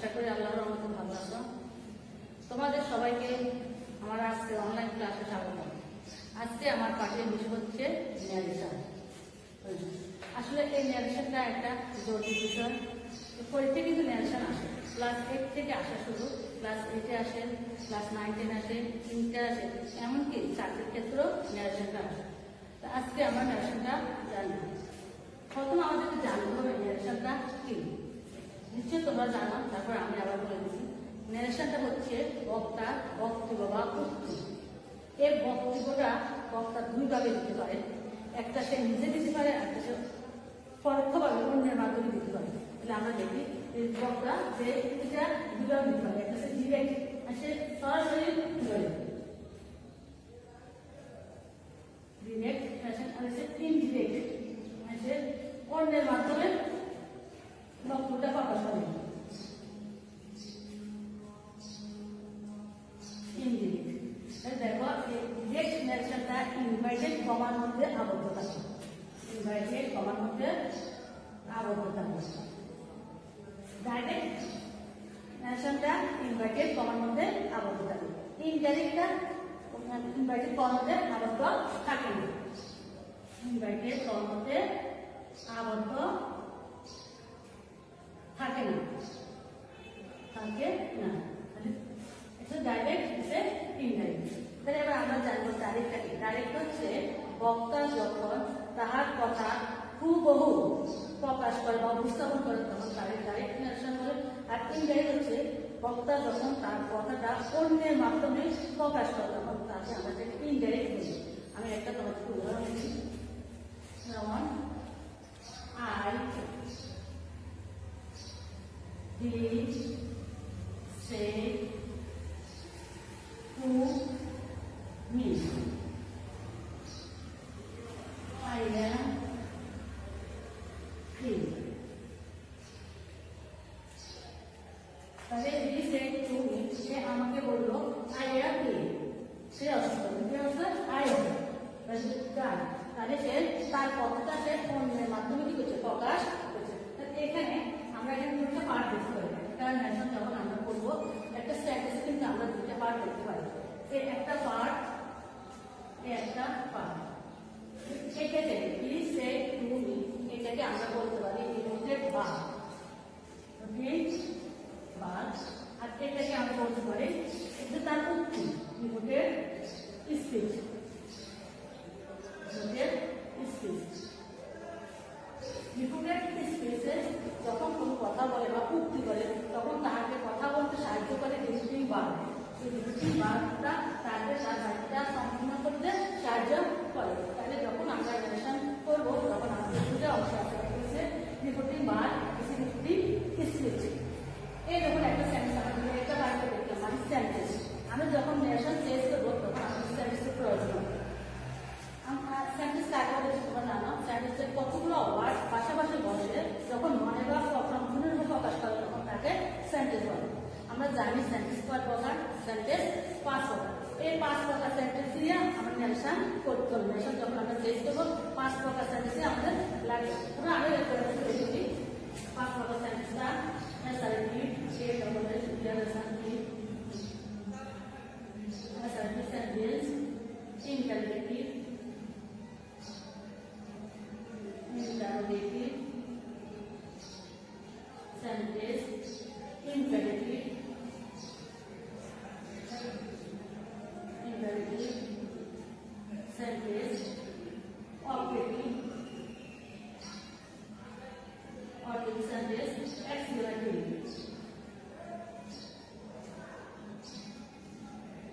আশা করি আল্লাহর রহমতে ভালো আছো। তোমাদের সবাইকে আমার আজকে অনলাইন ক্লাসে স্বাগত। আজকে আমার পাঠের বিষয় হচ্ছে ন্যারেশন। আসলে এই ন্যারেশনটা একটা জটিল বিষয়। পরীক্ষা কিন্তু ন্যারেশন আসে, ক্লাস 8 থেকে আসা শুরু, ক্লাস 8-এ আসে, ক্লাস 9-10 আসে, 3-টে আসে, এমনকি 4-টের ক্ষেত্রেও ন্যারেশনটা আসে। তা আজকে আমার ন্যারেশনটা জানবো। প্রথম আমাদেরকে জানতে হবে ন্যারেশনটা কি। নিশ্চয় তোমরা জানো, তারপর আমি আবার বলে দিচ্ছি। ন্যারেশনটা হচ্ছে বক্তার বক্তব্য বা উক্তি। এই বক্তব্যটা বক্তা দুইভাবে দিতে পারে, একটা সে নিজে দিতে পারে, একটা সে পরোক্ষভাবে অন্যের মাধ্যমে দিতে পারে। তাহলে আমরা দেখি বক্তা যে এটা দুইভাবে দিতে পারে, একটা সে ডিরেক্ট, সে সরাসরি ডিরেক্ট আর সে ইনডিরেক্ট, সে অন্যের মাধ্যমে বক্তব্যটা প্রকাশ করে। দেখো ডিরেক্ট ন্যারেশনটা ইনভাইটেড কমার মধ্যে আবদ্ধ থাকে, ইনভাইটেড কমার মধ্যে আবদ্ধ থাকে। ডাইরেক্ট ন্যারেশনটা ইনভাইটেড কমার মধ্যে আবদ্ধ থাকে। ইনডাইরেক্টটা ইনভাইটেড কমার মধ্যে আবদ্ধ থাকে না। ইনভাইটেড কমার মধ্যে আবদ্ধ থাকে না, থাকে না। ডাইরেক্ট হচ্ছে ইনডাইরেক্ট। তাহলে এবার আমরা জানবো ডাইরেক্টটা কি। ডাইরেক্ট হচ্ছে বক্তা যখন তাহার কথা হুবহু প্রকাশ করে বা উপস্থাপন করে তখন তাকে ডাইরেক্ট ন্যারেশন বলে। আর ইনডাইরেক্ট হচ্ছে বক্তা যখন তার কথাটা অন্যের মাধ্যমে প্রকাশ করে তখন তাকে আমরা ইনডাইরেক্ট বলি। আমি একটা তোমাকে উদাহরণ দিচ্ছি, যেমন I did say to me, I am free. তাহলে he said to me, সে আমাকে বললো I am free, সে অসুস্থ, I am, তাহলে সে তার কথাটা সে অন্যের মাধ্যমে কি করছে, প্রকাশ করছে। এখানে আমরা এখানে দুটো পার্ট দেখতে পারি। কারণ ন্যারেশন যখন আমরা করবো একটা স্ট্যাটাসে কিন্তু আমরা দুটো পার্ট দেখতে পারি। এই একটা পার্ট, একটা পার্ট। এটাকে হি সেড টু মি, এটাকে আমরা বলতে পারি রিপোর্টেড ভার্ব, আর এটাকে আমরা বলতে পারি এটা তার উক্তি, রিপোর্টেড স্পিচ। রিপোর্টেড স্পিচে যখন কোনো কথা বলে বা উক্তি করে তখন তাকে কথা বলতে সাহায্য করে রিপোর্টিং ভার্ব। এই রিপোর্টিং ভার্বটা তাকে তার বাক্যটা সম্পূর্ণ করতে সাহায্য করে। তাহলে যখন আমরা ন্যারেশন করবো তখন আমাদের দুটো অংশ আছে, রিপোর্টিং ভার্ব, রিপোর্টিং স্পিচ। এই যখন একটা সেন্টেন্স আমাদের একটা বাক্য দেখলাম মানে সেন্টেন্স, আমরা যখন ন্যারেশন শেষ করবো তখন আমাদের সেন্টেন্সের প্রয়োজন হবে। সেন্টেন্স কাকে বলে তোমরা জানো, সেন্টেন্সের কতগুলো ওয়ার্ড পাশাপাশি বসে যখন মনে বা সম্পূর্ণরূপে প্রকাশ করে তখন তাকে সেন্টেন্স বলে। আমরা জানি সেন্টেন্স কয় প্রকার, সেন্টেন্স 5 প্রকার। এই 5 প্রকার সেন্টেন্স দিয়ে আমরা ন্যারেশন করতে হবে। ন্যারেশন যখন আমরা শেষ করবো 5 প্রকার সেন্টেন্সে আমাদের লাগবে। তোমরা আরো এর করে দেখি 5 প্রকার সেন্টেন্সটা assertive, assertive sentence, interrogative, interrogative sentence, imperative, imperative sentence, operative, operative sentence, exclamative,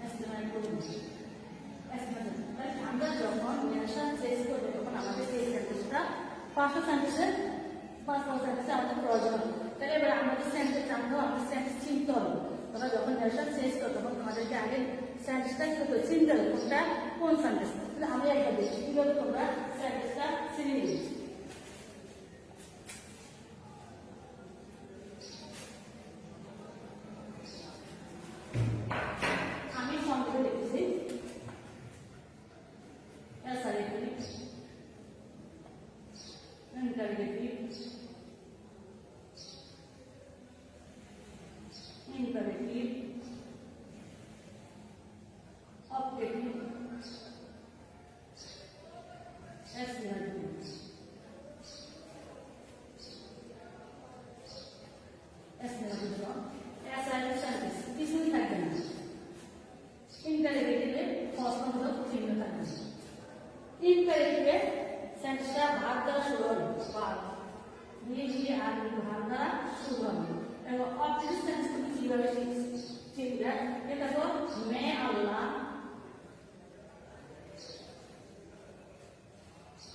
exclamative. আমরা যখন ন্যারেশন শেষ করবো তখন আমাদের এই সেন্টেন্সটা 5 সেন্টেন্সের 5 সেন্টেন্সে আমাদের প্রয়োজন হবে। তাহলে এবার আমাদের সেন্টেন্স আমাদের সেন্টেন্স চিনতে হবে। তোমরা যখন ন্যারেশন শেষ করো তখন তোমাদেরকে আগে সেন্টেন্সটা চিনতে হবে কোনটা কোন সেন্টেন্স। তাহলে আমি একটা দেখি কিভাবে তোমরা সেন্টেন্সটা চিনে নিচ্ছি। আমি সংক্ষেপে লিখেছি interrogative, imperative, optative, assertive, কিছুই থাকবে না। ইম্পারেটিভে ফার্স্ট হলো চিহ্ন থাকবে। ইম্পারেটিভে সেন্টেন্সটা ভাগ দ্বারা শুরু হবে, ভাগ দিয়ে আর ভাগ দ্বারা শুরু হবে। এবং অবজেক্ট সেন্টেন্স তুমি কিভাবে শিখবে? এটা তো মে আল্লাহ,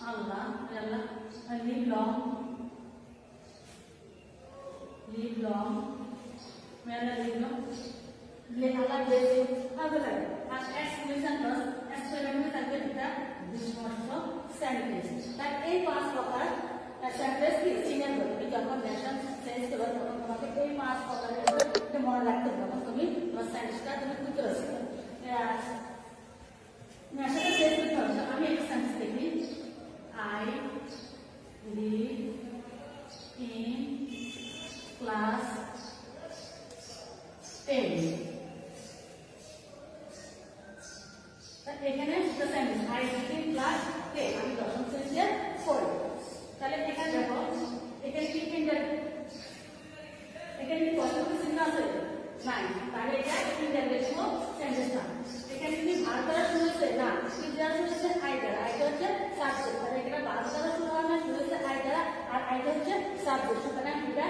আল্লাহ আল্লাহ live long, live long, may Allah live long, may Allah bless you, হবে না? আর এক্সক্লেমেশন প্লাস এক্সক্লেমেশন থাকবে এটা বিস্ময়সূচক সেন্টেন্স। তাই এই পাঁচ প্রকার সেন্টেন্স কি চিহ্ন করবে। যখন ন্যাশন চেঞ্জ করবে তখন তোমাকে এই পাঁচ প্রকারের এটা মনে রাখতে হবে। তখন তুমি তোমার সেন্টেন্সটা তুমি বুঝতে পারছো। ন্যাশনটা চেঞ্জ করতে হবে। আমি একটা সেন্টেন্স দেখি, I live in class 10. এখানে sentence I live in class 10, আমি দশম শ্রেণীতে পড়ি। তাহলে এখানে দেখো, এখানে কি এখানে কি কতগুলো চিহ্ন আছে? নাই। তাহলে এটা ইন্টারজেকশন সেন্টেন্স না। এখানে কি ভাগ দ্বারা শুরু হয়েছে? না। কি দ্বারা শুরু হয়েছে? আই দ্বারা। আইটা হচ্ছে সাবজেক্ট। তাহলে এখানে ভাগ দ্বারা শুরু হয় না, শুরু হয়েছে আই দ্বারা, আর আইটা হচ্ছে সাবজেক্ট। সুতরাং এটা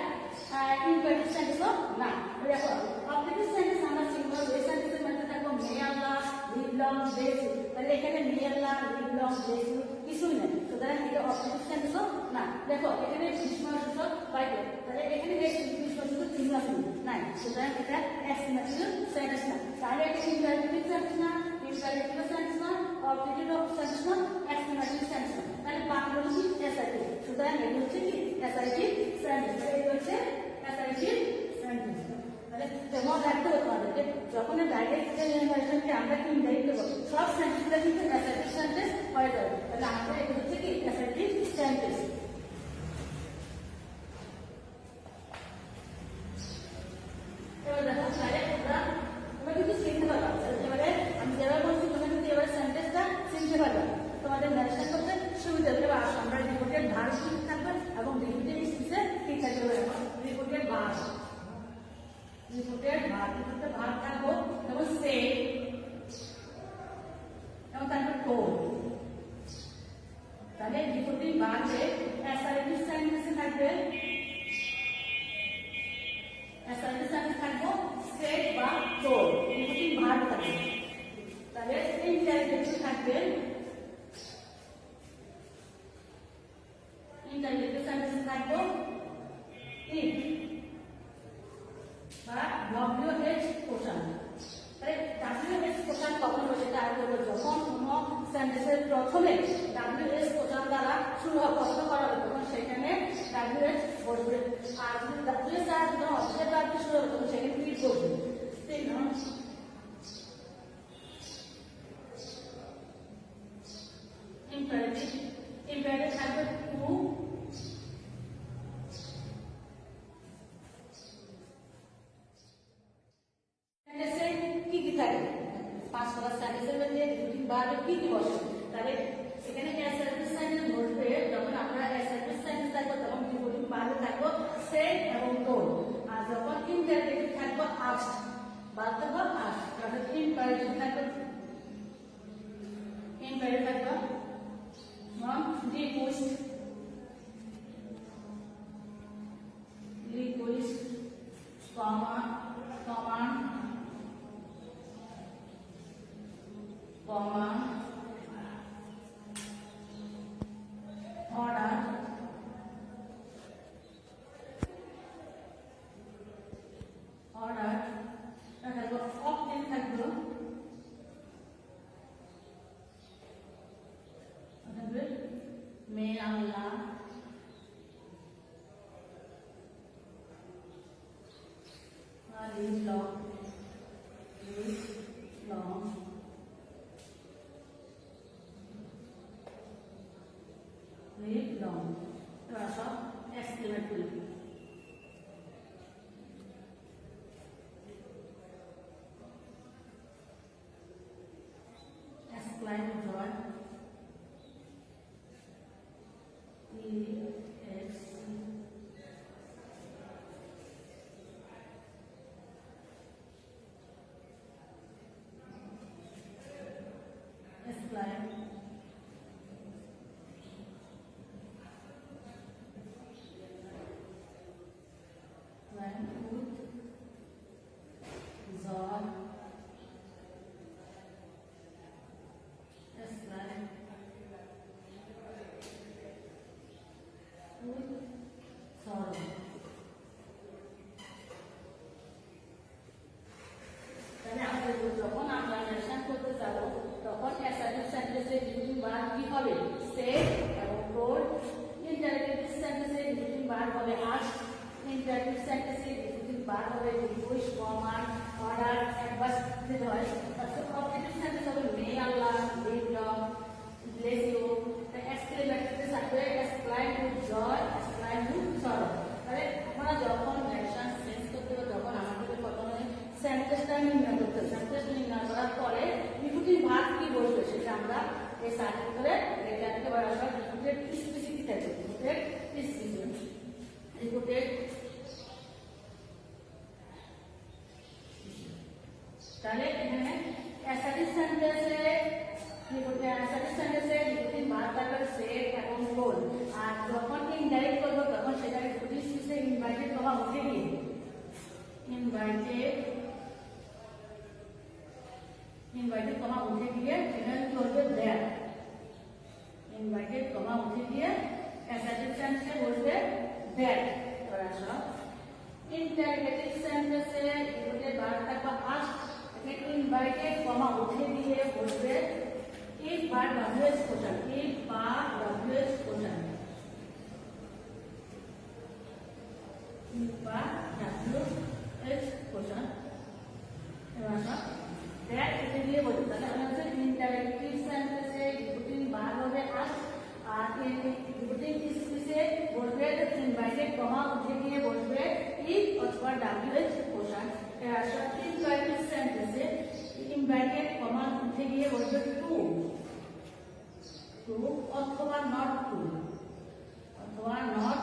ইম্পারেটিভ সেন্টেন্সও না। দেখো অবজেক্টিভ সেন্টেন্স আমরা চিহ্ন এই সেন্টেন্সের মধ্যে থাকবো মে Allah, live long, bless you. তাহলে এখানে মে Allah, live long, bless you কিছুই নেই। সুতরাং এটা অবজেক্টিভ সেন্টেন্সও না। দেখো এখানে বিস্ময়সূচক বাক্য, তাহলে এখানে বিস্ময়সূচক চিহ্ন আছে নাই। সুতরাং এটা এক্সক্লেমেটিভ সেন্টেন্স না। তাহলে এটা ইম্পারেটিভ সেন্টেন্স না, ইম্পারেটিভ সেন্টেন্স না, অবজেক্টিভ সেন্টেন্স না, এক্সক্লেমেটিভ সেন্টেন্স না। তাহলে বাকিগুলো কি অ্যাসার্টিভ। সুতরাং এটা হচ্ছে কি অ্যাসার্টিভ সেন্টেন্স। এটা হচ্ছে অ্যাসার্টিভ সেন্টেন্স। তাহলে যেমন রাখতে হবে তোমাদেরকে, যখন ডাইরেক্ট ইনভার্সনকে আমরা কি ইনডাইরেক্ট করব, সব সেন্টেন্সগুলো কিন্তু অ্যাসার্টিভ সেন্টেন্স হয়ে যাবে। তাহলে আমাদের এটা হচ্ছে কি অ্যাসার্টিভ সেন্টেন্স। এবার দেখো তাহলে তোমরা কিন্তু শিখতে পারবে। এবারে আমি যেভাবে বলছি তোমরা কিন্তু এবার সেন্টেন্সটা শিখতে পারবে, তোমাদের ন্যারেশন করতে সুবিধা হবে। এবার আসো আমরা রিপোর্টের ভাগ ঠিক থাকবে এবং রিপোর্টের স্পিচে ঠিক থাকবে। রিপোর্টের ভাগ, রিপোর্টের ভাগ থাকবো যেমন সে এবং তারপর তো। তাহলে রিপোর্টিং ভাগে অ্যাসার্টিভ সেন্টেন্স থাকবে, অ্যাসার্টিভ সেন্টেন্স থাকবো স্টেট বা তো, রিপোর্টিং ভাগ থাকবে। তাহলে ইন্টারজেক্টিভ থাকবে, ইন্টারজেক্টিভ সেন্টেন্স থাকবো ইফ বা WH কোশ্চেন। তাহলে WH কোশ্চেন কখন হবে সেটা আগে বলবো। যখন কোনো সেন্টেন্সের প্রথমে WH কোশ্চেন দ্বারা শুরু হবে, প্রশ্ন করা হবে, তখন সেখানে WH বসবে। আর যদি WH দ্বারা যখন অবজেক্ট ভার্ব শুরু হবে তখন সেখানে কি বসবে? ইম্পারেটিভ, ইম্পারেটিভ থাকবে টু, কি কি থাকে পাঁচ ক্লাস সেন্টেন্সের মধ্যে রিপিটিং ভার্ব কি কি বসে। তাহলে এখানে অ্যাসার্টিভ সেন্টেন্স বসবে, যখন আমরা অ্যাসার্টিভ সেন্টেন্স থাকবো তখন রিপিটিং ভার্ব থাকবো সেড এবং টোল্ড। আর যখন ইন্টারগেটিভ থাকবো আস্কড, ভার্ব থাকবো আস্কড। তাহলে ইম্পারেটিভ থাকবে, ইম্পারেটিভ থাকবে request, request, command, command, order, থাকবো অবজেক্ট থাকবো, মে আল্লাহ, live long, live long, live long। এবার সব এক্সক্লেমেটরি, said এবং told. Interrogative sentence এ ডিফিনিটিভ ভার্ব হবে asked. Interrogative sentence এ ডিফিনিটিভ ভার্ব হবে request, command, order, advice দিতে হয়। Objective sentence হবে may Allah, live long, bless you. Exclamatory থাকবে exclaim with joy, exclaim with sorrow. তাহলে আমরা যখন অ্যাকশন চেঞ্জ করতে হবে তখন আমাদের প্রথমে সেন্টেন্সটা নির্ণয় করতে হবে। সেন্টেন্স নির্ণয় করার পরে ডিফিনিটিভ ভার্ব কি বলবে সেটা আমরা এই সার্কেল করে রেখে রাখতে পারি। আমরা ডিফিনিটিভ স্পেসিফিক থাকবে, ডিফিনিটিভ স্পেসিফিক, ডিফিনিটিভ। তাহলে এখানে অ্যাসার্টিভ সেন্টেন্সে অ্যাসার্টিভ সেন্টেন্সে ডিফিনিটিভ ভার্ব থাকবে সেড এবং টোল্ড। আর যখন ইনডাইরেক্ট করব তখন সেটা ডিফিনিটিভ স্পেসে ইনভাইটেড কমা উঠে গিয়ে ইনভাইটেড কমা উঠে গিয়ে সেখানে বলবে দেয়ার। ইনভাইটেড কমা উঠে গিয়ে অ্যাসার্টিভ সেন্টেন্সে বলবে দেয়ার। এবার আসো ইন্টারোগেটিভ সেন্টেন্সে ডিফিনিটিভ ভার্ব থাকবে আস্ক। এখানে ইনভাইটেড কমা উঠে গিয়ে বলবে if বা WH question, if বা WH question, if বা WH question। এবার আসো that উঠে গিয়ে বলবে, তাহলে আমরা হচ্ছে ইন্টারোগেটিভ সেন্টেন্সে ডিফিনিটিভ ভার্ব হবে ask আর ডিফিনিটিভ স্পেসে বলবে ইনভাইটেড কমা উঠে গিয়ে বলবে if অথবা WH question। এবার আসো ইনভাইটেড সেন্টেন্সে ইনভাইটেড কমা উঠে গিয়ে বলবে টু অথবা নট টু, অথবা নট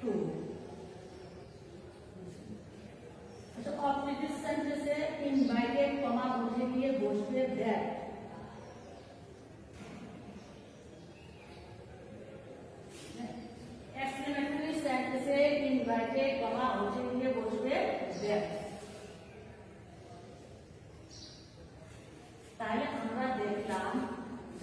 টু। আচ্ছা অবজেক্টিভ সেন্টেন্সে ইনভাইটেড কমা উঠে গিয়ে বসবে দ্যাট। এক্সক্লেমেটরি সেন্টেন্সে ইনভাইটেড কমা উঠে গিয়ে বসবে দ্যাট। তাহলে আমরা দেখলাম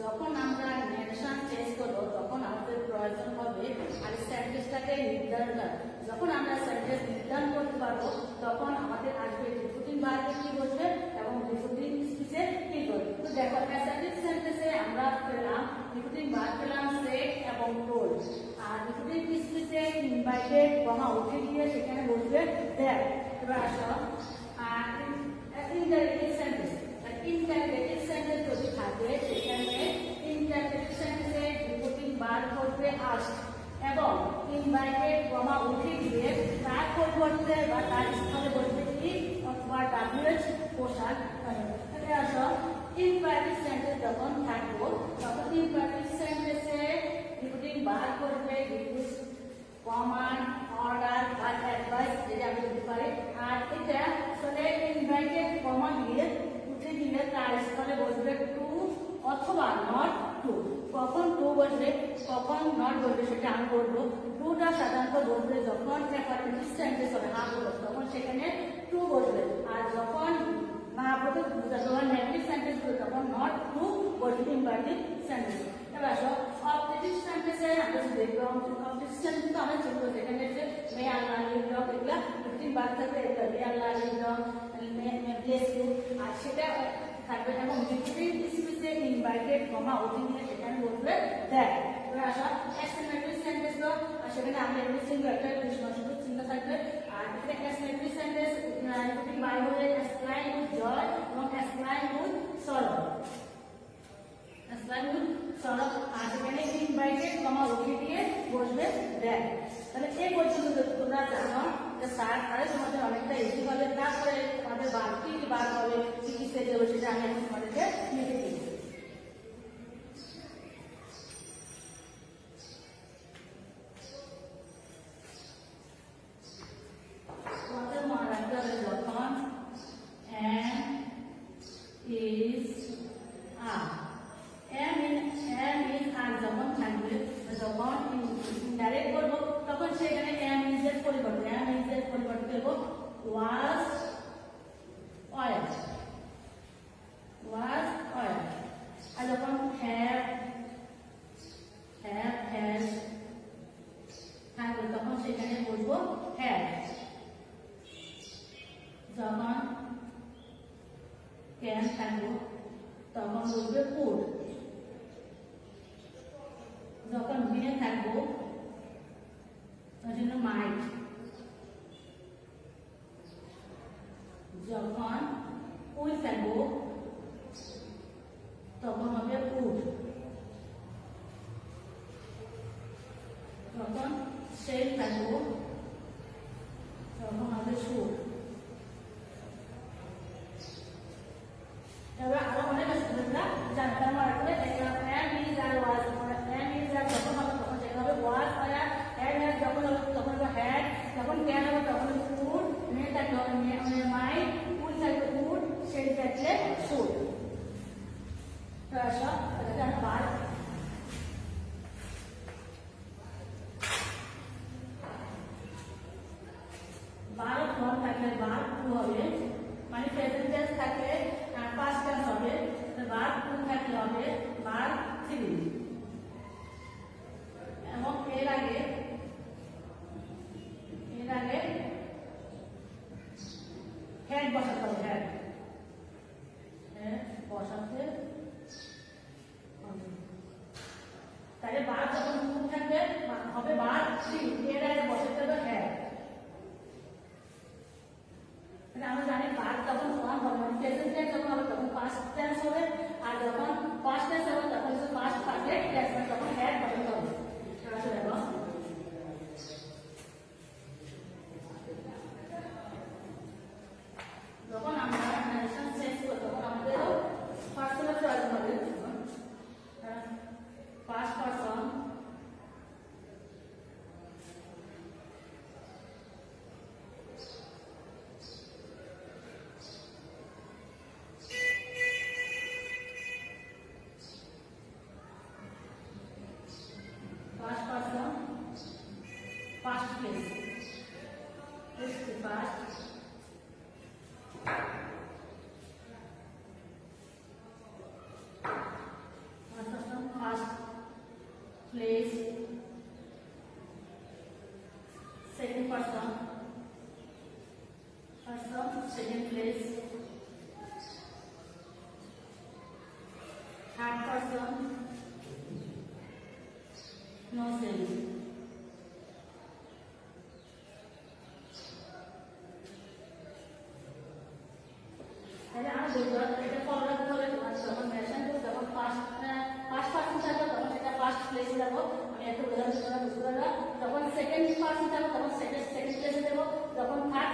যখন আমরা নেগেশন চেঞ্জ করব তখন আমাদের প্রয়োজন হবে আর সেন্টেন্সটাকে নির্ধারণ করা। যখন আমরা সেন্টেন্স নির্ধারণ করতে পারবো তখন আমাদের আসবে ডিফিনিটিভ ভার্বে কি বসবে এবং ডিফিনিটিভ স্পিচে কি বলবে। তো দেখো অ্যাসার্টিভ সেন্টেন্সে আমরা পেলাম ডিফিনিটিভ ভার্ব পেলাম সেড এবং টোল্ড। আর ডিফিনিটিভ স্পিচে ইনভাইটেড কমা উঠে গিয়ে সেখানে বসবে দ্যাট। এবার আসো ইন্টারোগেটিভ সেন্টেন্স। ইন্টারোগেটিভ সেন্টেন্স যদি থাকে সেখানে ইন্টারোগেটিভ সেন্টেন্সে ডিফিনিটিভ ভার্ব বসবে asked এবং ইনভাইটেড কমা উঠে গিয়ে তার পরিবর্তে বা তার স্থলে বসবে if অথবা WH question। তাহলে আসো ইম্পারেটিভ সেন্টেন্স যখন থাকবো তখন ইম্পারেটিভ সেন্টেন্সে ডিফিনিটিভ ভার্ব বসবে রিকোয়েস্ট, কমান্ড, অর্ডার বা অ্যাডভাইস যেটা আমি দিতে পারি। আর এটা আসলে ইনভাইটেড কমা দিয়ে উঠে গিয়ে তার স্থলে বসবে টু অথবা নট টু। কখন টু বসবে কখন নট বসবে সেটা আমি বলবো। টুটা সাধারণত বসবে যখন অ্যাফার্মেটিভ সেন্টেন্স হবে না বলবো তখন সেখানে টু বসবে। আর যখন না বলতে যখন নেগেটিভ সেন্টেন্স বলবে তখন নট টু বসবে ইম্পারেটিভ সেন্টেন্স। এবার আসো অবজেক্টিভ সেন্টেন্সে আমরা দেখলাম অবজেক্টিভ সেন্টেন্স আমরা চিনবো যেখানে যে মে আল্লাহ লিভ লং এগুলা ডিফিনিটিভ ভার্ব থাকবে। এগুলা may Allah live long, may bless you আর সেটা থাকবে এবং ডিফিনিটিভ স্পিচে ইনভাইটেড কমা উঠে গিয়ে সেখানে বলবে দ্যাট। এবার আসো এক্সক্লেমেটরি সেন্টেন্স তো সেখানে আমরা এভরিথিং একটা বিশেষণ চিহ্ন থাকবে। আর এখানে এক্সক্লেমেটরি সেন্টেন্স ডিফিনিটিভ ভার্ব হলে এক্সক্লাইম উইথ জয় এবং এক্সক্লাইম উইথ সরো, এক্সক্লাইম উইথ সরো। আর সেখানে ইনভাইটেড কমা উঠে গিয়ে বসবে দ্যাট। তাহলে এই পর্যন্ত যদি তোমরা জানো যে স্যার তাহলে তোমাদের অনেকটা ইজি হবে। তারপরে তোমাদের বাকি বার হবে কি কি স্টেজে হবে সেটা আমি এখন তোমাদেরকে লিখে দিই। তোমাদের মনে রাখতে হবে যখন am is are, am is are যখন থাকবে যখন ইনডাইরেক্ট করবো তখন সেখানে am is এর পরিবর্তে দেব was oil, was oil। আর যখন have has থাকবে তখন সেখানে বলবো have। যখন can থাকবো তখন বলবে could। থাকবো, তার জন্য মাইট। যখন উইল থাকবো তখন হবে উড। যখন শেল থাকবো তখন হবে শুড। এবার আরো অনেক আছে তোমরা জানতে পারবে। And is are was, and is are যখন হবে তখন সেটা হবে ওয়াজ, আর হ্যাড হ্যাড যখন হবে তখন হবে হ্যাড, যখন ক্যান হবে তখন হবে উড, মে থাকলে হবে মাইট, উইল থাকলে উড, শেল থাকলে শুড। তো সব এটা বার বার ফর্ম থাকলে বার টু হবে, মানে প্রেজেন্ট টেন্স থাকলে পাস্ট টেন্স হবে, বার টু থাকলে হবে বার থ্রি। এবং এর আগে হ্যাড বসাতে হবে, হ্যাড বসাতে হবে। তাহলে বার যখন টু থাকবে হবে বার থ্রি, এর আগে বসাতে হবে হ্যাড। আমরা জানি বার যখন ওয়ান হবে মানে প্রেজেন্ট টেন্স যখন হবে তখন পাস্ট টেন্স হবে, আর যখন পাস্ট টেন্স হবে তখন পাস্ট পারফেক্ট টেন্স মানে তখন হ্যাড বসাতে হবে। আসলে দেখো যখন আমরা ন্যারেশন শেষ করব তখন আমাদের পার্সনের প্রয়োজন হবে। First person, past place, is the past, past place, second person, second place, third person, no sense. তাহলে আমরা দেখব এটা ফলো রাখতে হবে। যখন মেনশন করব তখন ফার্স্ট পারসন থাকবে তখন সেটা ফার্স্ট প্লেসে দেব। আমি একটা উদাহরণ দিয়ে বুঝতে পারলাম। যখন সেকেন্ড পারসন থাকবে তখন সেকেন্ড প্লেসে দেব। যখন থার্ড